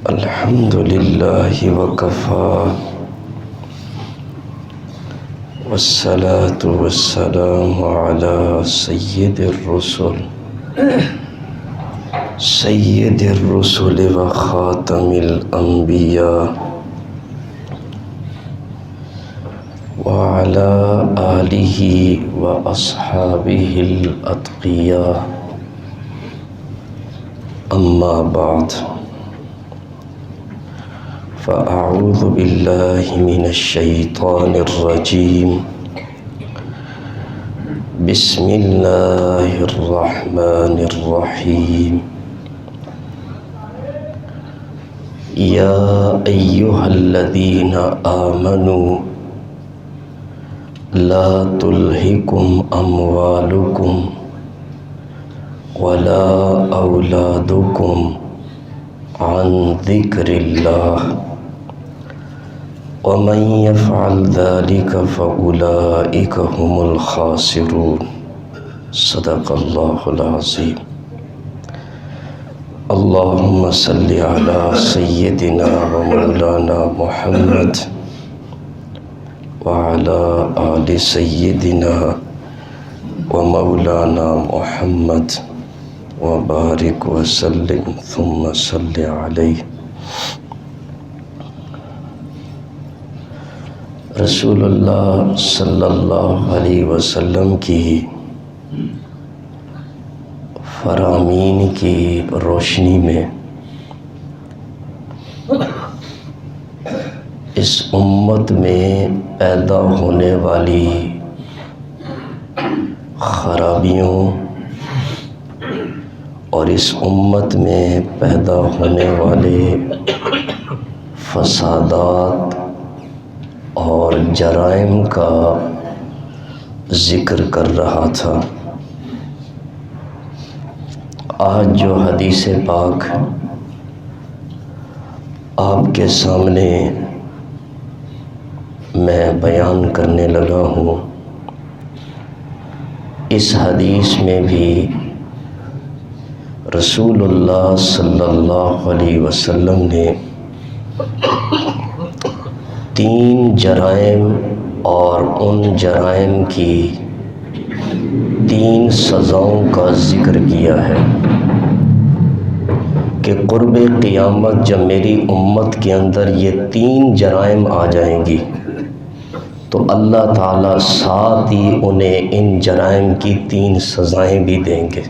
الحمد لله وكفى والصلاة والسلام على سيد الرسل وخاتم الأنبياء وعلى آله وأصحابه الأتقياء أما بعد فأعوذ بالله من الشيطان الرجيم بسم الله الرحمن الرحيم يا أيها الذين آمنوا لا تلهكم أموالكم ولا أولادكم عن ذكر الله ومن يفعل ذلك فأولئك هم الخاسرون صدق الله العظيم اللهم صل على سيدنا ومولانا محمد وعلى آل سيدنا ومولانا محمد وبارك وسلم ثم صل عليه. رسول اللہ صلی اللہ علیہ وسلم کی فرامین کی روشنی میں اس امت میں پیدا ہونے والی خرابیوں اور اس امت میں پیدا ہونے والے فسادات اور جرائم کا ذکر کر رہا تھا. آج جو حدیث پاک آپ کے سامنے میں بیان کرنے لگا ہوں، اس حدیث میں بھی رسول اللہ صلی اللہ علیہ وسلم نے 3 جرائم اور ان جرائم کی 3 سزاؤں کا ذکر کیا ہے کہ قرب قیامت جب میری امت کے اندر یہ 3 جرائم آ جائیں گی تو اللہ تعالیٰ ساتھ ہی انہیں ان جرائم کی 3 سزائیں بھی دیں گے.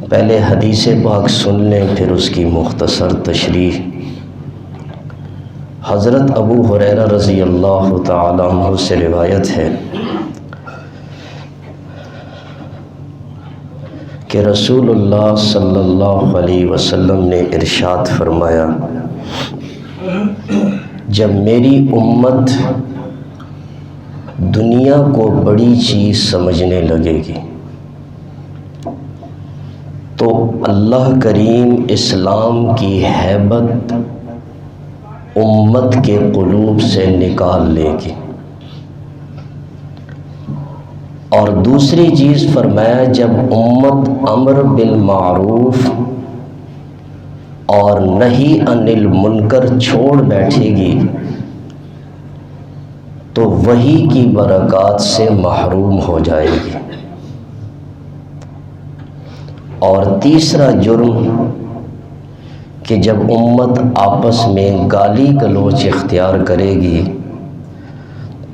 پہلے حدیث پاک سن لیں پھر اس کی مختصر تشریح. حضرت ابو ہریرہ رضی اللہ تعالی عنہ سے روایت ہے کہ رسول اللہ صلی اللہ علیہ وسلم نے ارشاد فرمایا، جب میری امت دنیا کو بڑی چیز سمجھنے لگے گی تو اللہ کریم اسلام کی ہیبت امت کے قلوب سے نکال لے گی. اور دوسری چیز فرمایا، جب امت امر بالمعروف اور نہی عن المنکر چھوڑ بیٹھے گی تو وحی کی برکات سے محروم ہو جائے گی. اور تیسرا جرم کہ جب امت آپس میں گالی گلوچ اختیار کرے گی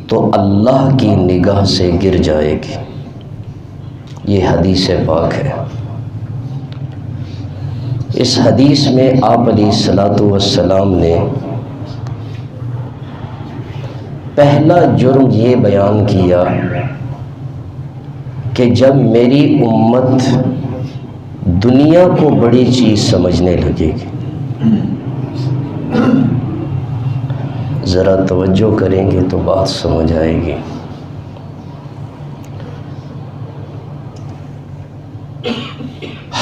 تو اللہ کی نگاہ سے گر جائے گی. یہ حدیث پاک ہے. اس حدیث میں آپ علیہ الصلوۃ والسلام نے پہلا جرم یہ بیان کیا کہ جب میری امت دنیا کو بڑی چیز سمجھنے لگے گی. ذرا توجہ کریں گے تو بات سمجھ آئے گی.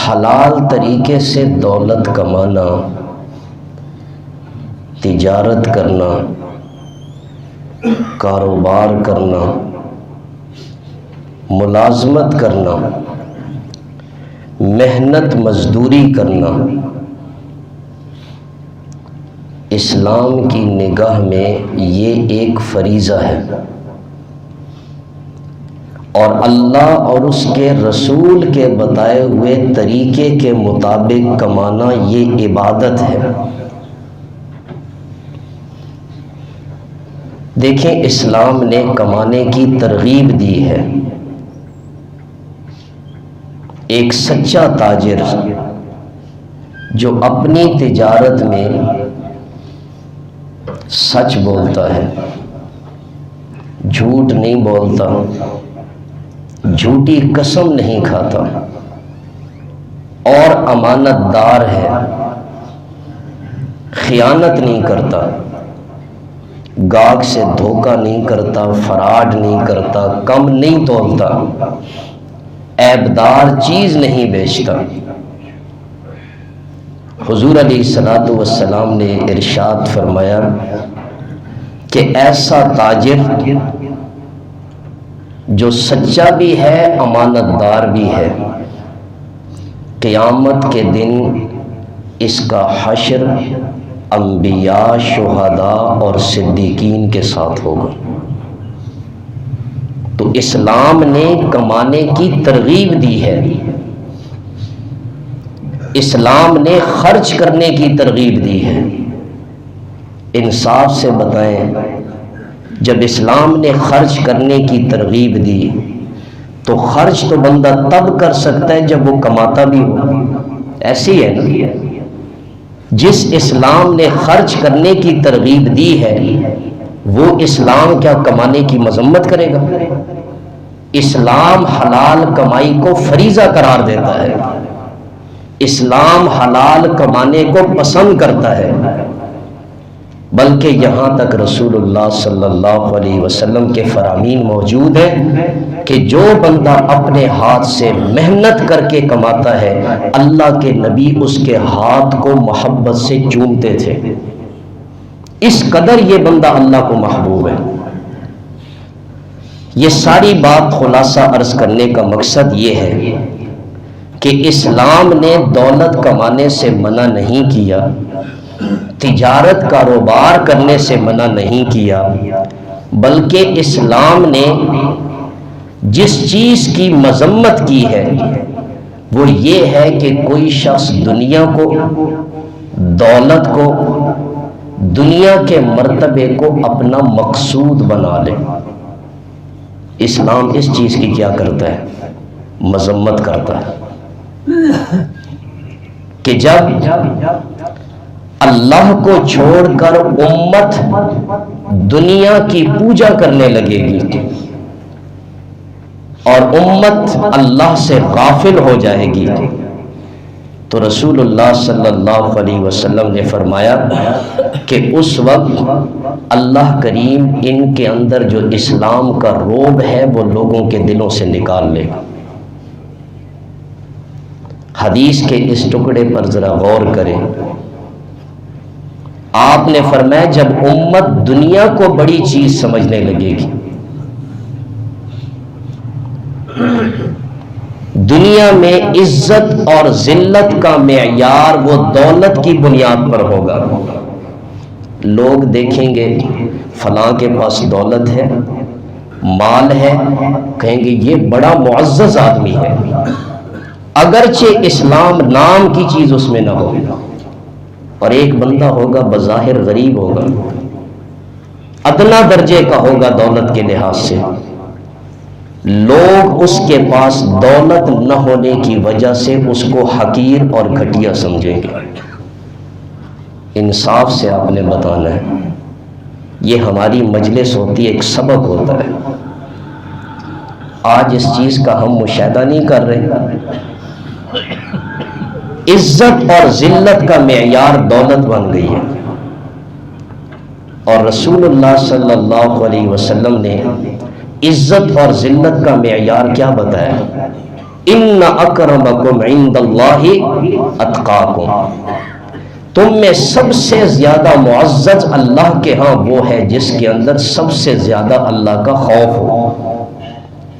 حلال طریقے سے دولت کمانا، تجارت کرنا، کاروبار کرنا، ملازمت کرنا، محنت مزدوری کرنا، اسلام کی نگاہ میں یہ ایک فریضہ ہے، اور اللہ اور اس کے رسول کے بتائے ہوئے طریقے کے مطابق کمانا یہ عبادت ہے۔ دیکھیں، اسلام نے کمانے کی ترغیب دی ہے۔ ایک سچا تاجر جو اپنی تجارت میں سچ بولتا ہے، جھوٹ نہیں بولتا، جھوٹی قسم نہیں کھاتا، اور امانت دار ہے، خیانت نہیں کرتا، گاہک سے دھوکہ نہیں کرتا، فراڈ نہیں کرتا، کم نہیں تولتا، عیبدار چیز نہیں بیچتا، حضور علیہ الصلوۃ والسلام نے ارشاد فرمایا کہ ایسا تاجر جو سچا بھی ہے، امانت دار بھی ہے، قیامت کے دن اس کا حشر انبیاء، شہداء اور صدیقین کے ساتھ ہوگا۔ تو اسلام نے کمانے کی ترغیب دی ہے، اسلام نے خرچ کرنے کی ترغیب دی ہے۔ انصاف سے بتائیں، جب اسلام نے خرچ کرنے کی ترغیب دی تو خرچ تو بندہ تب کر سکتا ہے جب وہ کماتا بھی ہو، ایسی ہے نا؟ جس اسلام نے خرچ کرنے کی ترغیب دی ہے وہ اسلام کیا کمانے کی مذمت کرے گا؟ اسلام حلال کمائی کو فریضہ قرار دیتا ہے، اسلام حلال کمانے کو پسند کرتا ہے، بلکہ یہاں تک رسول اللہ صلی اللہ علیہ وسلم کے فرامین موجود ہیں کہ جو بندہ اپنے ہاتھ سے محنت کر کے کماتا ہے، اللہ کے نبی اس کے ہاتھ کو محبت سے چومتے تھے، اس قدر یہ بندہ اللہ کو محبوب ہے۔ یہ ساری بات خلاصہ عرض کرنے کا مقصد یہ ہے کہ اسلام نے دولت کمانے سے منع نہیں کیا، تجارت کاروبار کرنے سے منع نہیں کیا، بلکہ اسلام نے جس چیز کی مذمت کی ہے وہ یہ ہے کہ کوئی شخص دنیا کو، دولت کو، دنیا کے مرتبے کو اپنا مقصود بنا لے۔ اسلام اس چیز کی کیا کرتا ہے؟ مذمت کرتا ہے کہ جب اللہ کو چھوڑ کر امت دنیا کی پوجا کرنے لگے گی اور امت اللہ سے غافل ہو جائے گی، تو رسول اللہ صلی اللہ علیہ وسلم نے فرمایا کہ اس وقت اللہ کریم ان کے اندر جو اسلام کا رعب ہے وہ لوگوں کے دلوں سے نکال لے گا۔ حدیث کے اس ٹکڑے پر ذرا غور کریں۔ آپ نے فرمایا جب امت دنیا کو بڑی چیز سمجھنے لگے گی، دنیا میں عزت اور ذلت کا معیار وہ دولت کی بنیاد پر ہوگا۔ لوگ دیکھیں گے فلاں کے پاس دولت ہے، مال ہے، کہیں گے یہ بڑا معزز آدمی ہے، اگرچہ اسلام نام کی چیز اس میں نہ ہو، اور ایک بندہ ہوگا بظاہر غریب ہوگا، ادنا درجے کا ہوگا دولت کے لحاظ سے، لوگ اس کے پاس دولت نہ ہونے کی وجہ سے اس کو حقیر اور گھٹیا سمجھیں گے۔ انصاف سے آپ نے بتانا ہے، یہ ہماری مجلس ہوتی ہے، ایک سبق ہوتا ہے، آج اس چیز کا ہم مشاہدہ نہیں کر رہے۔ عزت اور ذلت کا معیار دولت بن گئی ہے، اور رسول اللہ صلی اللہ علیہ وسلم نے عزت اور ذلت کا معیار کیا بتایا؟ ان اکرمکم عند اللہ اتقاکم، تم میں سب سے زیادہ معزز اللہ کے ہاں وہ ہے جس کے اندر سب سے زیادہ اللہ کا خوف ہو،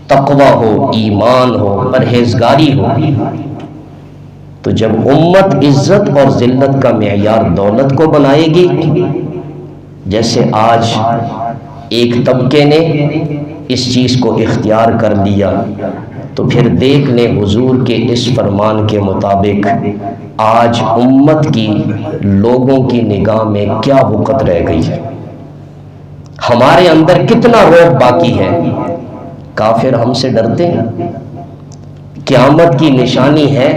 تقوی ہو، ایمان ہو، پرہیزگاری ہو۔ تو جب امت عزت اور ذلت کا معیار دولت کو بنائے گی، جیسے آج ایک طبقے نے اس چیز کو اختیار کر لیا، تو پھر دیکھ لیں حضور کے اس فرمان کے مطابق آج امت کی لوگوں کی نگاہ میں کیا وقت رہ گئی ہے، ہمارے اندر کتنا رعب باقی ہے۔ کافر ہم سے ڈرتے ہیں؟ قیامت کی نشانی ہے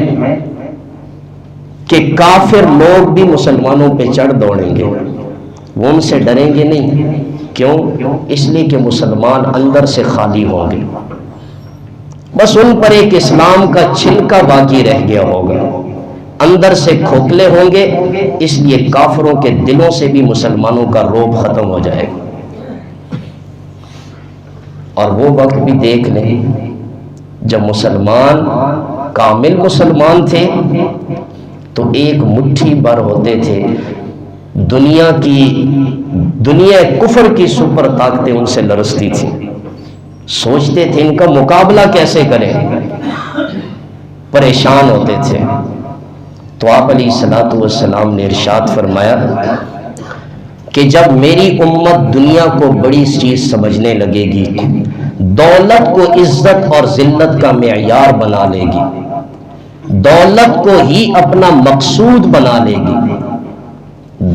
کہ کافر لوگ بھی مسلمانوں پہ چڑھ دوڑیں گے، وہ ان سے ڈریں گے نہیں۔ کیوں؟ اس لیے کہ مسلمان اندر سے خالی ہوں گے، بس ان پر ایک اسلام کا چھلکا باقی رہ گیا ہوگا، اندر سے کھوکھلے ہوں گے، اس لیے کافروں کے دلوں سے بھی مسلمانوں کا رعب ختم ہو جائے گا۔ اور وہ وقت بھی دیکھ لیں جب مسلمان کامل مسلمان تھے تو ایک مٹھی بھر ہوتے تھے، دنیا کفر کی سپر طاقتیں ان سے لرزتی تھیں، سوچتے تھے ان کا مقابلہ کیسے کریں، پریشان ہوتے تھے۔ تو آپ علیہ الصلوۃ والسلام نے ارشاد فرمایا کہ جب میری امت دنیا کو بڑی چیز سمجھنے لگے گی، دولت کو عزت اور ذلت کا معیار بنا لے گی، دولت کو ہی اپنا مقصود بنا لے گی،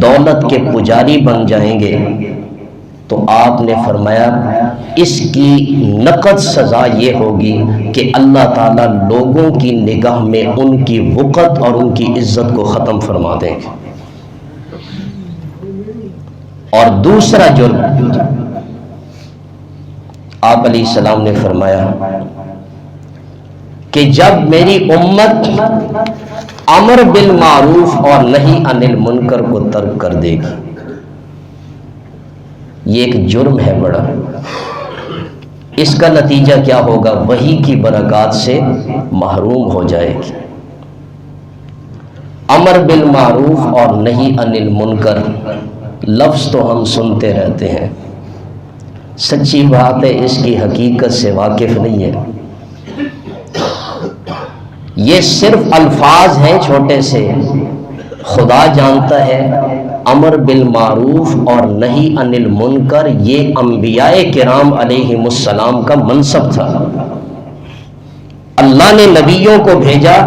دولت کے پجاری بن جائیں گے، تو آپ نے فرمایا اس کی نقد سزا یہ ہوگی کہ اللہ تعالیٰ لوگوں کی نگاہ میں ان کی وقت اور ان کی عزت کو ختم فرما دیں گے۔ اور دوسرا جرم آپ علیہ السلام نے فرمایا کہ جب میری امت امر بالمعروف اور نہی عن المنکر کو ترک کر دے گی، یہ ایک جرم ہے بڑا، اس کا نتیجہ کیا ہوگا؟ وحی کی برکات سے محروم ہو جائے گی۔ امر بالمعروف اور نہی عن المنکر لفظ تو ہم سنتے رہتے ہیں، سچی بات ہے اس کی حقیقت سے واقف نہیں ہے، یہ صرف الفاظ ہیں چھوٹے سے۔ خدا جانتا ہے امر بالمعروف اور نہی عن المنکر یہ انبیاء کرام علیہم السلام کا منصب تھا، اللہ نے نبیوں کو بھیجا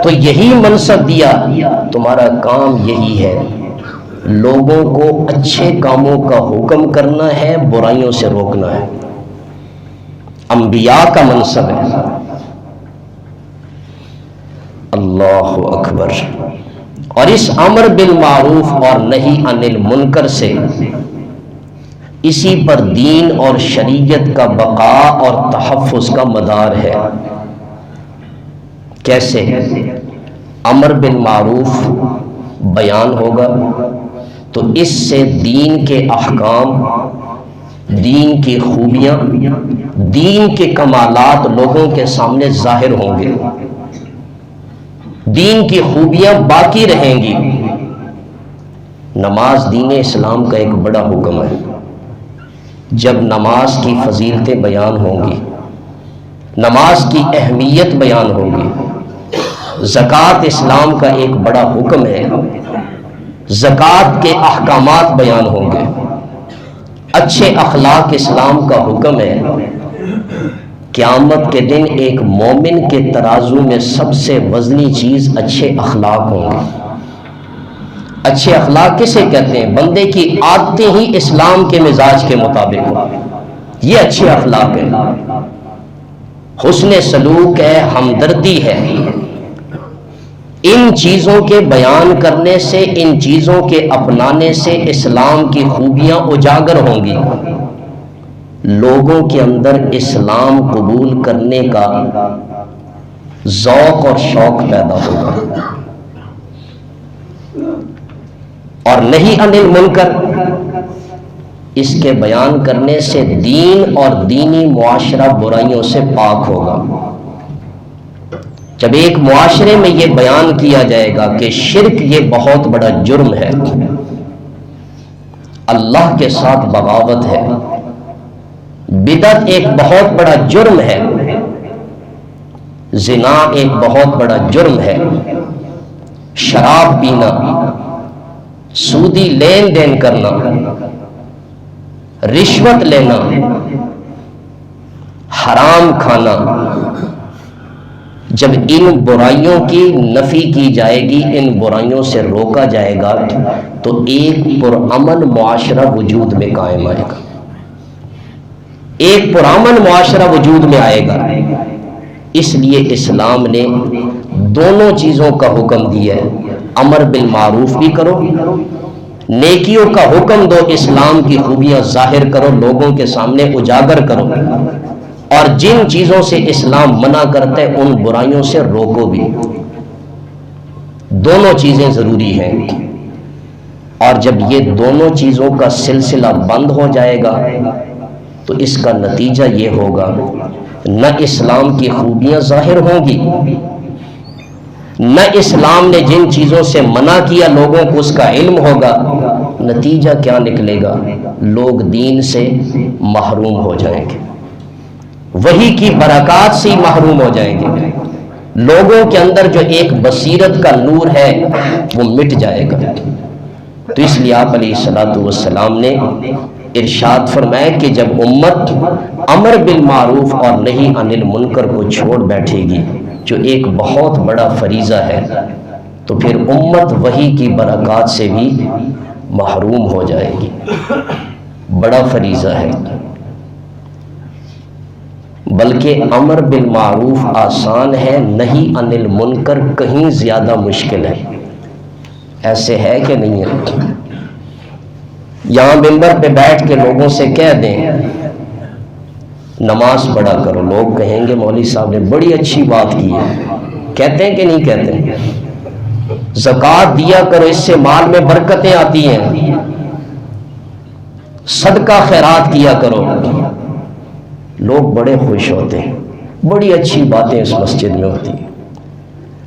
تو یہی منصب دیا، تمہارا کام یہی ہے، لوگوں کو اچھے کاموں کا حکم کرنا ہے، برائیوں سے روکنا ہے، انبیاء کا منصب ہے۔ اللہ اکبر۔ اور اس امر بالمعروف اور نہی عن المنکر سے اسی پر دین اور شریعت کا بقا اور تحفظ کا مدار ہے۔ کیسے؟ امر بالمعروف بیان ہوگا تو اس سے دین کے احکام، دین کی خوبیاں، دین کے کمالات لوگوں کے سامنے ظاہر ہوں گے، دین کی خوبیاں باقی رہیں گی۔ نماز دین اسلام کا ایک بڑا حکم ہے، جب نماز کی فضیلتیں بیان ہوں گی، نماز کی اہمیت بیان ہوگی، زکوٰۃ اسلام کا ایک بڑا حکم ہے، زکوٰۃ کے احکامات بیان ہوں گے، اچھے اخلاق اسلام کا حکم ہے۔ قیامت کے دن ایک مومن کے ترازو میں سب سے وزنی چیز اچھے اخلاق ہوں گے۔ اچھے اخلاق کسے کہتے ہیں؟ بندے کی عادتیں ہی اسلام کے مزاج کے مطابق ہو، یہ اچھے اخلاق ہے، حسن سلوک ہے، ہمدردی ہے۔ ان چیزوں کے بیان کرنے سے، ان چیزوں کے اپنانے سے اسلام کی خوبیاں اجاگر ہوں گی، لوگوں کے اندر اسلام قبول کرنے کا ذوق اور شوق پیدا ہوگا۔ اور نہی عن المنکر، اس کے بیان کرنے سے دین اور دینی معاشرہ برائیوں سے پاک ہوگا۔ جب ایک معاشرے میں یہ بیان کیا جائے گا کہ شرک یہ بہت بڑا جرم ہے، اللہ کے ساتھ بغاوت ہے، بدعت ایک بہت بڑا جرم ہے، زنا ایک بہت بڑا جرم ہے، شراب پینا، سودی لین دین کرنا، رشوت لینا، حرام کھانا، جب ان برائیوں کی نفی کی جائے گی، ان برائیوں سے روکا جائے گا، تو ایک پرامن معاشرہ وجود میں قائم آئے گا، ایک پرامن معاشرہ وجود میں آئے گا۔ اس لیے اسلام نے دونوں چیزوں کا حکم دیا ہے، امر بالمعروف بھی کرو، نیکیوں کا حکم دو، اسلام کی خوبیاں ظاہر کرو، لوگوں کے سامنے اجاگر کرو، اور جن چیزوں سے اسلام منع کرتا ہے ان برائیوں سے روکو بھی۔ دونوں چیزیں ضروری ہیں، اور جب یہ دونوں چیزوں کا سلسلہ بند ہو جائے گا تو اس کا نتیجہ یہ ہوگا، نہ اسلام کی خوبیاں ظاہر ہوں گی، نہ اسلام نے جن چیزوں سے منع کیا لوگوں کو اس کا علم ہوگا۔ نتیجہ کیا نکلے گا؟ لوگ دین سے محروم ہو جائیں گے، وحی کی برکات سے محروم ہو جائیں گے، لوگوں کے اندر جو ایک بصیرت کا نور ہے وہ مٹ جائے گا۔ تو اس لیے آپ علیہ الصلوۃ والسلام نے ارشاد فرمایا کہ جب امت امر بالمعروف اور نہی عن المنکر کو چھوڑ بیٹھے گی، جو ایک بہت بڑا فریضہ ہے، تو پھر امت وحی کی برکات سے بھی محروم ہو جائے گی۔ بڑا فریضہ ہے، بلکہ امر بالمعروف آسان ہے، نہی عن المنکر کہیں زیادہ مشکل ہے۔ ایسے ہے کہ نہیں ہے؟ یہاں ممبر پہ بیٹھ کے لوگوں سے کہہ دیں نماز پڑھا کرو، لوگ کہیں گے مولوی صاحب نے بڑی اچھی بات کی ہے، کہتے ہیں کہ نہیں کہتے؟ زکوٰۃ دیا کرو، اس سے مال میں برکتیں آتی ہیں، صدقہ خیرات کیا کرو، لوگ بڑے خوش ہوتے ہیں، بڑی اچھی باتیں اس مسجد میں ہوتی ہیں۔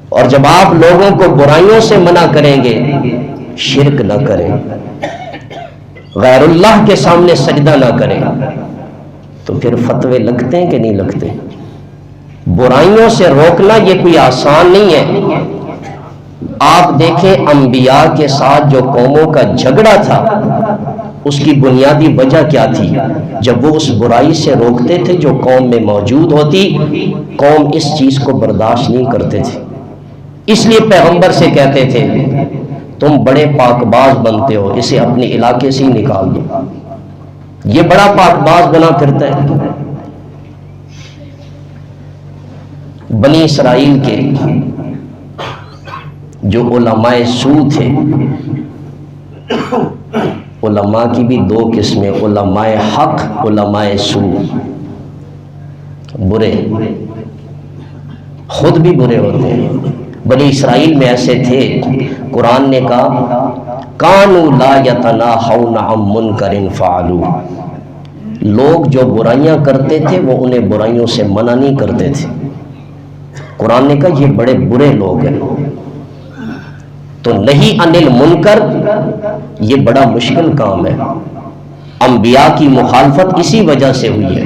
اور جب آپ لوگوں کو برائیوں سے منع کریں گے، شرک نہ کریں، غیر اللہ کے سامنے سجدہ نہ کریں، تو پھر فتوے لگتے ہیں کہ نہیں لگتے؟ برائیوں سے روکنا یہ کوئی آسان نہیں ہے۔ آپ دیکھیں انبیاء کے ساتھ جو قوموں کا جھگڑا تھا، اس کی بنیادی وجہ کیا تھی؟ جب وہ اس برائی سے روکتے تھے جو قوم میں موجود ہوتی، قوم اس چیز کو برداشت نہیں کرتے تھے، اس لیے پیغمبر سے کہتے تھے تم بڑے پاک باز بنتے ہو، اسے اپنے علاقے سے ہی نکال دو، یہ بڑا پاک باز بنا پھرتا ہے۔ بنی اسرائیل کے جو علماء سو تھے، علماء کی بھی دو قسمیں، علماء حق، علماء سو، برے، خود بھی برے ہوتے ہیں۔ بنی اسرائیل میں ایسے تھے، قرآن نے کہا کانوا لا یتناہون عن منکر فعلوا، لوگ جو برائیاں کرتے تھے وہ انہیں برائیوں سے منع نہیں کرتے تھے۔ قرآن نے کہا یہ بڑے برے لوگ ہیں۔ تو نہی عن المنکر یہ بڑا مشکل کام ہے، انبیاء کی مخالفت اسی وجہ سے ہوئی ہے،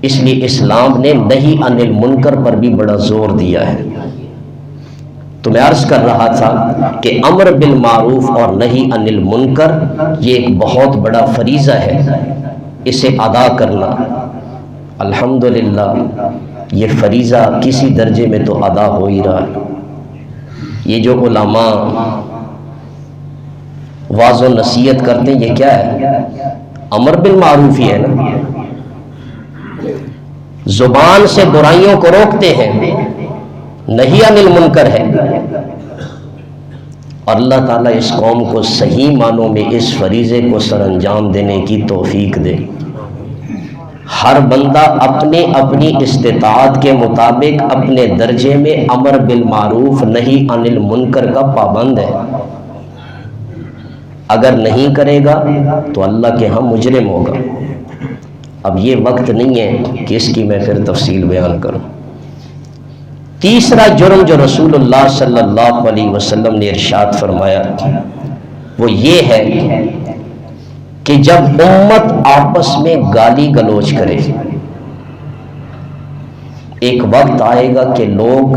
اس لیے اسلام نے نہی عن المنکر پر بھی بڑا زور دیا ہے۔ تو میں عرض کر رہا تھا کہ امر بالمعروف اور نہی عن المنکر یہ ایک بہت بڑا فریضہ ہے، اسے ادا کرنا الحمدللہ یہ فریضہ کسی درجے میں تو ادا ہو ہی رہا ہے۔ یہ جو علماء واعظ و نصیحت کرتے ہیں یہ کیا ہے؟ امر بالمعروف ہی ہے نا، زبان سے برائیوں کو روکتے ہیں، نہی عن المنکر ہے۔ اور اللہ تعالیٰ اس قوم کو صحیح معنوں میں اس فریضے کو سر انجام دینے کی توفیق دے۔ ہر بندہ اپنے اپنی استطاعت کے مطابق اپنے درجے میں امر بالمعروف نہی عن المنکر کا پابند ہے، اگر نہیں کرے گا تو اللہ کے ہاں مجرم ہوگا۔ اب یہ وقت نہیں ہے کہ اس کی میں پھر تفصیل بیان کروں۔ تیسرا جرم جو رسول اللہ صلی اللہ علیہ وسلم نے ارشاد فرمایا وہ یہ ہے کہ جب امت آپس میں گالی گلوچ کرے، ایک وقت آئے گا کہ لوگ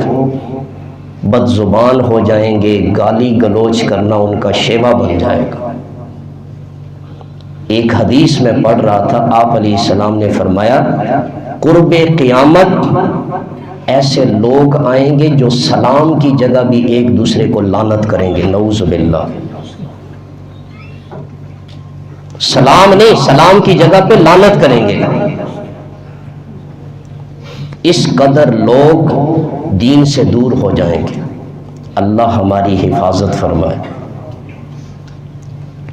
بد زبان ہو جائیں گے، گالی گلوچ کرنا ان کا شیوا بن جائے گا۔ ایک حدیث میں پڑھ رہا تھا، آپ علیہ السلام نے فرمایا قرب قیامت ایسے لوگ آئیں گے جو سلام کی جگہ بھی ایک دوسرے کو لعنت کریں گے، نعوذ باللہ۔ سلام نہیں، سلام کی جگہ پہ لعنت کریں گے۔ اس قدر لوگ دین سے دور ہو جائیں گے، اللہ ہماری حفاظت فرمائے۔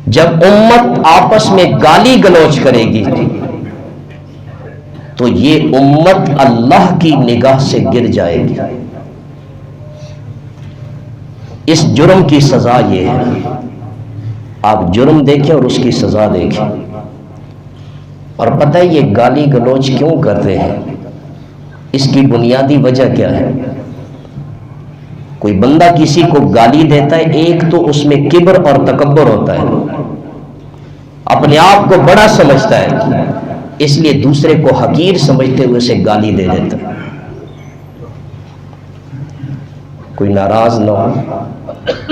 جب امت آپس میں گالی گلوچ کرے گی تو یہ امت اللہ کی نگاہ سے گر جائے گی۔ اس جرم کی سزا یہ ہے، آپ جرم دیکھیں اور اس کی سزا دیکھیں۔ اور پتہ ہے یہ گالی گلوچ کیوں کرتے ہیں؟ اس کی بنیادی وجہ کیا ہے؟ کوئی بندہ کسی کو گالی دیتا ہے، ایک تو اس میں کبر اور تکبر ہوتا ہے، اپنے آپ کو بڑا سمجھتا ہے، اس لیے دوسرے کو حقیر سمجھتے ہوئے اسے گالی دے دیتا ہے۔ کوئی ناراض نہ ہو،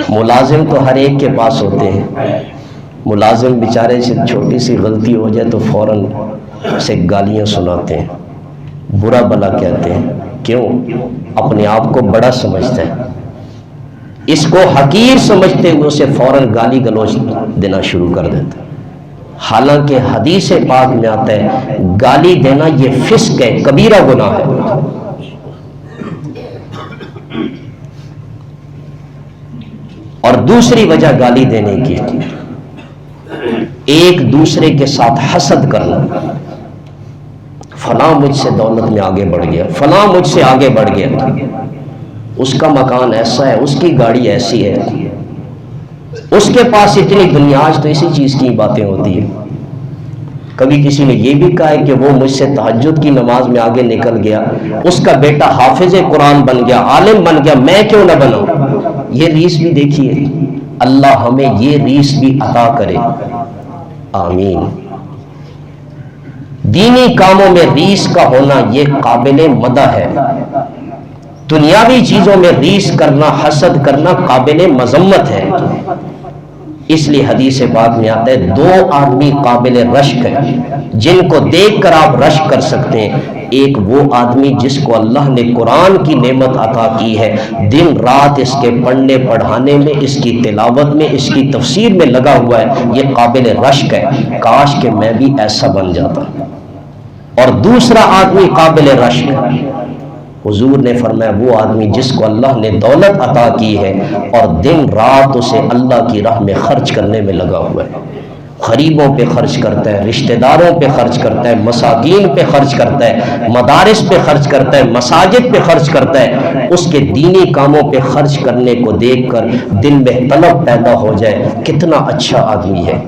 ملازم تو ہر ایک کے پاس ہوتے ہیں، ملازم بیچارے سے چھوٹی سی غلطی ہو جائے تو فوراً اسے گالیاں سناتے ہیں، برا بلا کہتے ہیں۔ کیوں؟ اپنے آپ کو بڑا سمجھتا ہے، اس کو حقیر سمجھتے ہوئے اسے فوراً گالی گلوچ دینا شروع کر دیتا ہے۔ حالانکہ حدیث پاک میں آتا ہے گالی دینا یہ فسق ہے، کبیرہ گناہ ہے۔ اور دوسری وجہ گالی دینے کی، ایک دوسرے کے ساتھ حسد کرنا، فلاں مجھ سے دولت میں آگے بڑھ گیا، فلاں مجھ سے آگے بڑھ گیا، اس کا مکان ایسا ہے، اس کی گاڑی ایسی ہے، اس کے پاس اتنی دنیا۔ آج تو اسی چیز کی باتیں ہوتی ہیں۔ کبھی کسی نے یہ بھی کہا ہے کہ وہ مجھ سے تہجد کی نماز میں آگے نکل گیا، اس کا بیٹا حافظ قرآن بن گیا، عالم بن گیا، میں کیوں نہ بنوں؟ یہ ریس بھی دیکھیے، اللہ ہمیں یہ ریس بھی عطا کرے، آمین۔ دینی کاموں میں ریس کا ہونا یہ قابل مدح ہے، دنیاوی چیزوں میں ریس کرنا، حسد کرنا قابل مذمت ہے۔ اس لیے حدیث پاک میں آتا ہے دو آدمی قابل رشک ہیں جن کو دیکھ کر آپ رشک کر سکتے ہیں۔ ایک وہ آدمی جس کو اللہ نے قرآن کی نعمت عطا کی ہے، دن رات اس کے پڑھنے پڑھانے میں، اس کی تلاوت میں، اس کی تفسیر میں لگا ہوا ہے، یہ قابل رشک ہے، کاش کہ میں بھی ایسا بن جاتا۔ اور دوسرا آدمی قابل رشک ہے، حضور نے فرمایا وہ آدمی جس کو اللہ نے دولت عطا کی ہے اور دن رات اسے اللہ کی راہ میں خرچ کرنے میں لگا ہوا ہے، غریبوں پہ خرچ کرتا ہے، رشتہ داروں پہ خرچ کرتا ہے، مساکین پہ خرچ کرتا ہے، مدارس پہ خرچ کرتا ہے، مساجد پہ خرچ کرتا ہے۔ اس کے دینی کاموں پہ خرچ کرنے کو دیکھ کر دل میں طلب پیدا ہو جائے، کتنا اچھا آدمی ہے،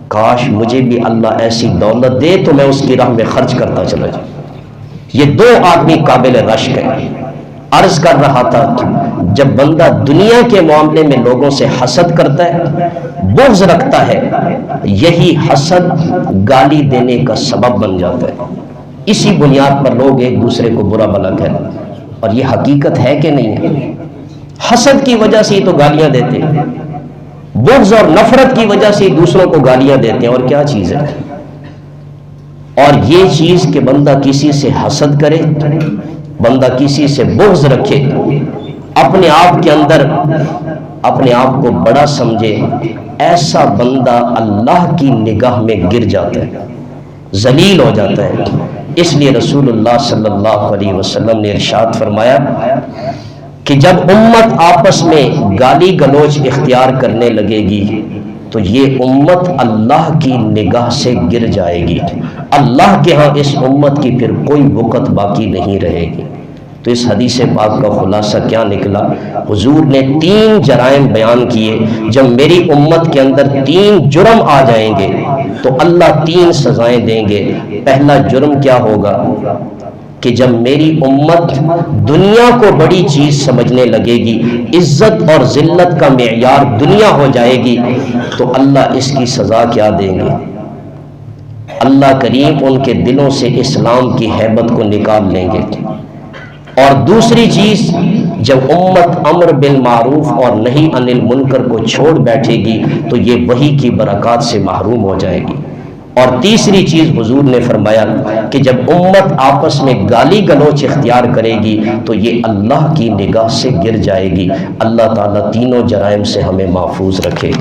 کاش مجھے بھی اللہ ایسی دولت دے تو میں اس کی راہ میں خرچ کرتا چلا جاؤں۔ یہ دو آدمی قابل رشک ہیں۔ عرض کر رہا تھا جب بندہ دنیا کے معاملے میں لوگوں سے حسد کرتا ہے، بغض رکھتا ہے، یہی حسد گالی دینے کا سبب بن جاتا ہے۔ اسی بنیاد پر لوگ ایک دوسرے کو برا بھلا کہتے ہیں، اور یہ حقیقت ہے کہ نہیں ہے؟ حسد کی وجہ سے ہی تو گالیاں دیتے ہیں، بغض اور نفرت کی وجہ سے دوسروں کو گالیاں دیتے ہیں، اور کیا چیز ہے؟ اور یہ چیز کہ بندہ کسی سے حسد کرے، بندہ کسی سے بغض رکھے، اپنے آپ کے اندر اپنے آپ کو بڑا سمجھے، ایسا بندہ اللہ کی نگاہ میں گر جاتا ہے، ذلیل ہو جاتا ہے۔ اس لیے رسول اللہ صلی اللہ علیہ وسلم نے ارشاد فرمایا کہ جب امت آپس میں گالی گلوچ اختیار کرنے لگے گی تو یہ امت اللہ کی نگاہ سے گر جائے گی، اللہ کے ہاں اس امت کی پھر کوئی وقت باقی نہیں رہے گی۔ تو اس حدیث پاک کا خلاصہ کیا نکلا؟ حضور نے 3 جرائم بیان کیے، جب میری امت کے اندر 3 جرم آ جائیں گے تو اللہ 3 سزائیں دیں گے۔ پہلا جرم کیا ہوگا کہ جب میری امت دنیا کو بڑی چیز سمجھنے لگے گی، عزت اور ذلت کا معیار دنیا ہو جائے گی، تو اللہ اس کی سزا کیا دیں گے؟ اللہ کریم ان کے دلوں سے اسلام کی ہیبت کو نکال لیں گے، اور دوسری چیز، جب امت امر بالمعروف اور نہی عن المنکر کو چھوڑ بیٹھے گی تو یہ وحی کی برکات سے محروم ہو جائے گی۔ اور تیسری چیز حضور نے فرمایا کہ جب امت آپس میں گالی گلوچ اختیار کرے گی تو یہ اللہ کی نگاہ سے گر جائے گی۔ اللہ تعالیٰ تینوں جرائم سے ہمیں محفوظ رکھے۔